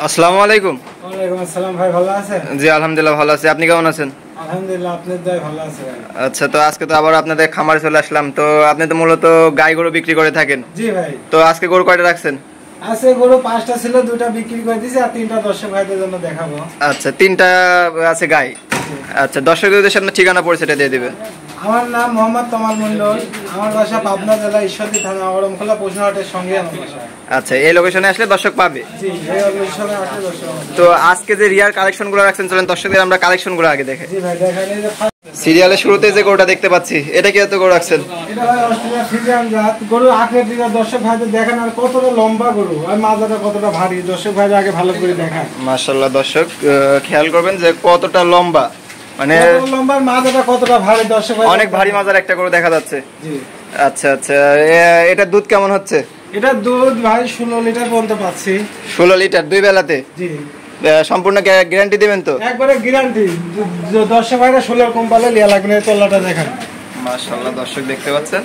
আসসালামু আলাইকুম। ওয়ালাইকুম আসসালাম ভাই, ভালো আছেন? জি আলহামদুলিল্লাহ ভালো আছি, আপনি কেমন আছেন? আলহামদুলিল্লাহ, আপনার দয়ায় ভালো আছে ভাই। আচ্ছা, তো আজকে তো আবার আপনাদের খামারে চলে আসলাম। তো আপনি তো মূলত গাই গরু বিক্রি করে থাকেন। জি ভাই। তো আজকে গরু কয়টা রাখছেন? আছে গরু 5টা ছিল, 2টা বিক্রি করে দিয়েছি আর 3টা দর্শক ভাইদের জন্য দেখাবো। আচ্ছা, 3টা আছে গাই। আচ্ছা, দর্শকদের সামনে ঠিকানা পরিচয়টা দিয়ে দিবেন। আমার নাম মোহাম্মদ তমাল মন্ডল, আমার বাসা পাবনা জেলা ঈশ্বরদী থানা আওরমখোলা পৌষহাটের সঙ্গে আমার বাসা। আচ্ছা, এই লোকেশনে আসলে দর্শক পাবে। জি, এই লোকেশনে আসলে দর্শক পাবে। তো আজকে যে রিয়ার কালেকশন গুলো রাখছেন, চলেন দর্শকদের আমরা কালেকশন গুলো আগে দেখে। জি ভাই, দেখেন এই যে সিরিয়ালের শুরুতে যে গরুটা দেখতে পাচ্ছি, এটা কি এত গরু রাখছেন? এটা ভাই অস্ট্রেলিয়া ফ্রিজিয়ান জাত গরু। আখের দিকে দর্শক ভাইদের দেখেন, আর কতটা লম্বা গরু আর মাজাটা কতটা ভারী, দর্শক ভাইরা আগে ভালো করে দেখান। মাশাআল্লাহ, দর্শক খেয়াল করবেন যে কতটা লম্বা, মানে লম্বার মাজাটা কতটা ভারী, দর্শক ভাই অনেক ভারী মাজার একটা গরু দেখা যাচ্ছে। জি। আচ্ছা আচ্ছা, এটা দুধ কেমন হচ্ছে? এটা দুধ ভাই 16 লিটার পর্যন্ত পাচ্ছি। 16 লিটার 2 বেলাতে? জি। সম্পূর্ণ গ্যারান্টি দিবেন তো? একবারে গ্যারান্টি। 10 ভাইরা 16 কম পালে লিয়া লাগবে না। তলাটা দেখেন। মাশাআল্লাহ, দর্শক দেখতে পাচ্ছেন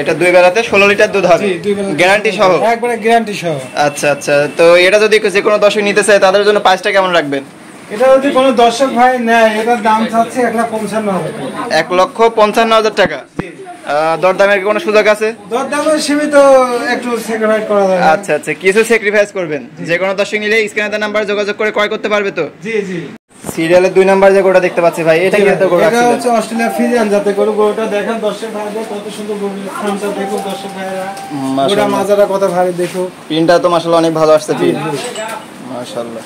এটা 2 বেলাতে 16 লিটার দুধ হবে, গ্যারান্টি সহ? একবারে গ্যারান্টি সহ। আচ্ছা আচ্ছা, তো এটা যদি যে কোনো দর্শক নিতে চায় তাদের জন্য প্রাইসটা কেমন রাখবেন? এটা যদি কোনো দর্শক ভাই নেয়, এটার দাম চাচ্ছে 1,55,000 টাকা। 1,55,000 টাকা? দরদামের কোনো সুযোগ আছে? দরদামে সীমিত, একটু স্যাক্রিফাইস করা যাবে। আচ্ছা আচ্ছা, কিছু স্যাক্রিফাইস করবেন। যে কোনো দর্শক নিলে স্ক্রিনে নাম্বার যোগাযোগ করে ক্রয় করতে পারবে তো? জি জি। সিরিয়ালের 2 নাম্বার যে গরুটা দেখতে পাচ্ছি ভাই, এটা কি এত গরু? এটা হচ্ছে অস্ট্রেলিয়া ফ্রিজিয়ান জাতের গরু। গরুটা দেখেন দর্শক ভাইদের, কত সুন্দর গরু। খামটা দেখুন দর্শক ভাইরা, গরুটা মাজাটা কত ভারী দেখো। প্রিন্টটা তো মাশাআল্লাহ অনেক ভালো আসছে। মাশাআল্লাহ।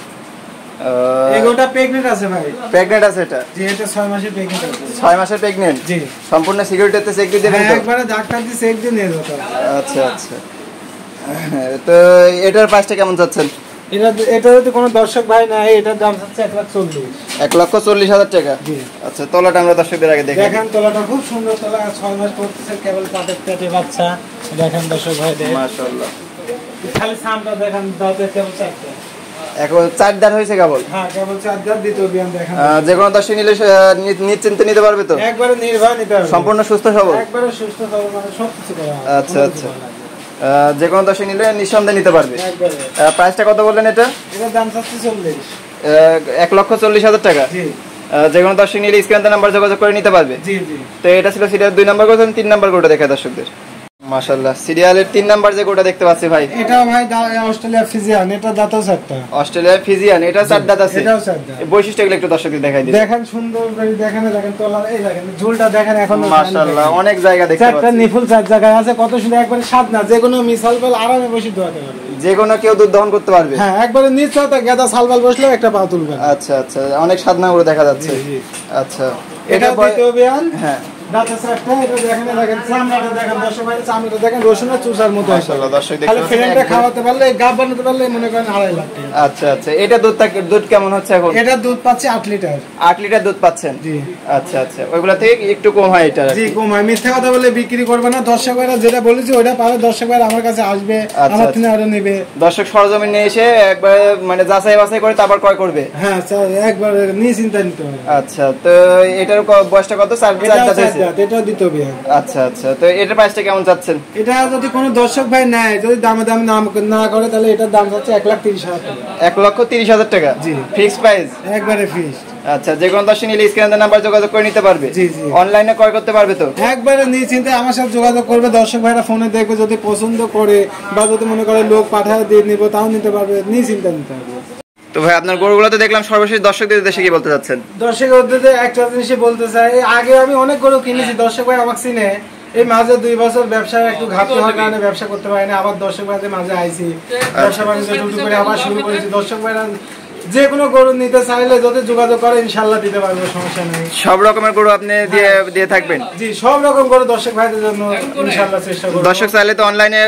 এই গরুটা প্রেগন্যান্ট আছে ভাই। প্রেগন্যান্ট আছে এটা? জি, এটা 6 মাসের প্রেগন্যান্ট আছে। 6 মাসের প্রেগন্যান্ট? জি। সম্পূর্ণ সিকিউরিটিতে চেক দিয়ে দেবেন তো? একবারে ডাক্তার দিয়ে চেক দিয়ে নিয়ে যেতে হবে। আচ্ছা আচ্ছা, তো এটার প্রাইসটা কেমন চাচ্ছেন? এটা যদি কোনো দর্শক ভাই নাই, এটার দাম হচ্ছে 1,40,000। 1,40,000 টাকা? জি। আচ্ছা, তলাটা আমরা দর্শকদের আগে দেখি। দেখেন তলাটা খুব সুন্দর তলা, 6 মাস করতেছে, কেবল পাটের পেটে বাচ্চা। দেখেন দর্শক ভাই দেখেন মাশাআল্লাহ, খালি সামটা দেখেন, দাঁতে কেবল 4টা। এখন 4 দাঁত হয়েছে কেবল? হ্যাঁ, কেবল 4 দাঁত। দ্বিতীয় বিয়ান দেখেন। যে কোনো দর্শক নিলে নিশ্চিন্তে নিতে পারবে তো? একবারে নির্ভয় নিতে পারবে। সম্পূর্ণ সুস্থ সবল? একবারে সুস্থ সবল, মানে সব কিছু করা। আচ্ছা আচ্ছা, যে কোনো দর্শক নিলে নিঃসন্দেহে নিতে পারবে। একবারে। প্রাইসটা কত বললেন এটা? এটার দাম হচ্ছে 40। 1,40,000 টাকা? জি। যে কোনো দর্শক নিলে স্ক্রিনে নাম্বার যোগাযোগ করে নিতে পারবে। জি জি। তো এটা ছিল সিরিয়াল 2 নাম্বার গরু। 3 নাম্বার গরুটা দেখা দর্শকদের। মাশাআল্লাহ, সিরিয়ালের 3 নাম্বার যে গরুটা দেখতে পাচ্ছি ভাই, এটা ভাই অস্ট্রেলিয়া ফ্রিজিয়ান। এটা দাঁতও 4টা। অস্ট্রেলিয়া ফিজিয়ান, এটা 4 দাঁত আছে? এটাও 4 দাঁত। এই বৈশিষ্ট্যগুলো একটু দর্শকদের দেখাই দিন। দেখেন সুন্দর করে দেখেন, দেখেন তলা, এই দেখেন ঝুলটা দেখেন। এখন মাশাআল্লাহ, অনেক জায়গা দেখতে পাচ্ছি। 4টা নিফুল 4 জায়গায় আছে, কত সুন্দর। একবারে স্বাদ না, যে কোনো মিসাল পাল আরামে বসে দোয়াতে পারবে। যে কোনো কেউ দুধ দহন করতে পারবে? হ্যাঁ, একবারে নিচটা গেদা সালবাল বসলে একটা পা তুলবে। আচ্ছা আচ্ছা, অনেক সাধনা করে দেখা যাচ্ছে। আচ্ছা, এটা দ্বিতীয় বিয়ান। হ্যাঁ, দাঁতে 4টা। এটা দেখেন, দেখেন চামড়াটা দেখেন দর্শক ভাই, চামড়াটা দেখেন রসুনের চুষার মতো। মাশাআল্লাহ, দর্শক দেখতে খালি পাচ্ছেন। ফ্রেন্ডটা খাওয়াতে পারলে, গাব বানাতে পারলে মনে করেন 2.5 লাখ টাকা। আচ্ছা আচ্ছা, এটা দুধ কেমন হচ্ছে এখন? এটা দুধ পাচ্ছে 8 লিটার। 8 লিটার দুধ পাচ্ছেন? জি। আচ্ছা আচ্ছা, ওইগুলা থেকে একটু কম হয় এটা? জি, কম হয়। মিথ্যা কথা বলে বিক্রি করবে না। দর্শক ভাইরা যেটা বলেছি ওইটা পাবে। দর্শক ভাইরা আমার কাছে আসবে, আমার থেকে আরো নেবে। দর্শক সরজমিনে এসে একবার মানে যাচাই বাছাই করে তারপর ক্রয় করবে? হ্যাঁ, একবার নিশ্চিন্তা নিতে হবে। আচ্ছা, তো এটার বয়সটা কত? 4 দাঁত হয়েছে? এটা দ্বিতীয় বিয়ান। আচ্ছা আচ্ছা, তো এটার প্রাইসটা কেমন চাচ্ছেন? এটা যদি কোনো দর্শক ভাই নেয়, যদি দামে দাম না করে, তাহলে এটার দাম হচ্ছে 1,30,000 টাকা। 1,30,000 টাকা? জি। Fixed price? একবারে ফিক্সড। আচ্ছা, যে কোনো দর্শক নিলে স্ক্রিনে নাম্বার যোগাযোগ করে নিতে পারবে? জি জি। অনলাইনে ক্রয় করতে পারবে তো? একবারে নিশ্চিন্তে আমার সাথে যোগাযোগ করবে। দর্শক ভাইরা ফোনে দেখবে, যদি পছন্দ করে বা যদি মনে করে লোক পাঠায় দিয়ে নিব, তাও নিতে পারবে। নিশ্চিন্তে নিতে পারবে। তো ভাই, আপনার গরুগুলোতে দেখলাম সর্বশেষ দর্শকদের উদ্দেশ্যে কি বলতে চাচ্ছেন? দর্শকের উদ্দেশ্যে একটা জিনিসই বলতে চাই, আগে আমি অনেক গরু কিনেছি, দর্শক ভাই আমাকে চিনে। এই মাঝে 2 বছর ব্যবসায় একটু ঘাটতি হওয়ার কারণে ব্যবসা করতে পারিনি। আবার দর্শক ভাইদের মাঝে আইছি, ব্যবসা বাণিজ্য টুকটুক করে আবার শুরু করেছি। দর্শক ভাইরা যে কোনো গরু নিতে চাইলে যদি যোগাযোগ করে, ইনশাআল্লাহ দিতে পারবো, সমস্যা নেই। সব রকমের গরু আপনি দিয়ে থাকবেন? জি, সব রকম গরু দর্শক ভাইদের জন্য ইনশাআল্লাহ চেষ্টা করব। দর্শক চাইলে তো অনলাইনে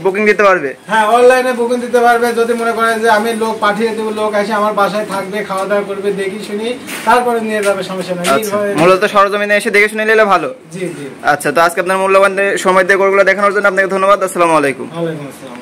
বুকিং দিতে পারবে? হ্যাঁ, অনলাইনে বুকিং দিতে পারবে। যদি মনে করেন যে আমি লোক পাঠিয়ে দেবো, লোক এসে আমার বাসায় থাকবে, খাওয়া দাওয়া করবে, দেখি শুনি, তারপরে নিয়ে যাবে, সমস্যা নেই। মূলত সরজমিনে এসে দেখে শুনে নিলে ভালো। জি জি। আচ্ছা, তো আজকে আপনার মূল্যবান সময় দিয়ে গরুগুলো দেখানোর জন্য আপনাকে ধন্যবাদ। আসসালামু আলাইকুম। ওয়ালাইকুম আসসালাম।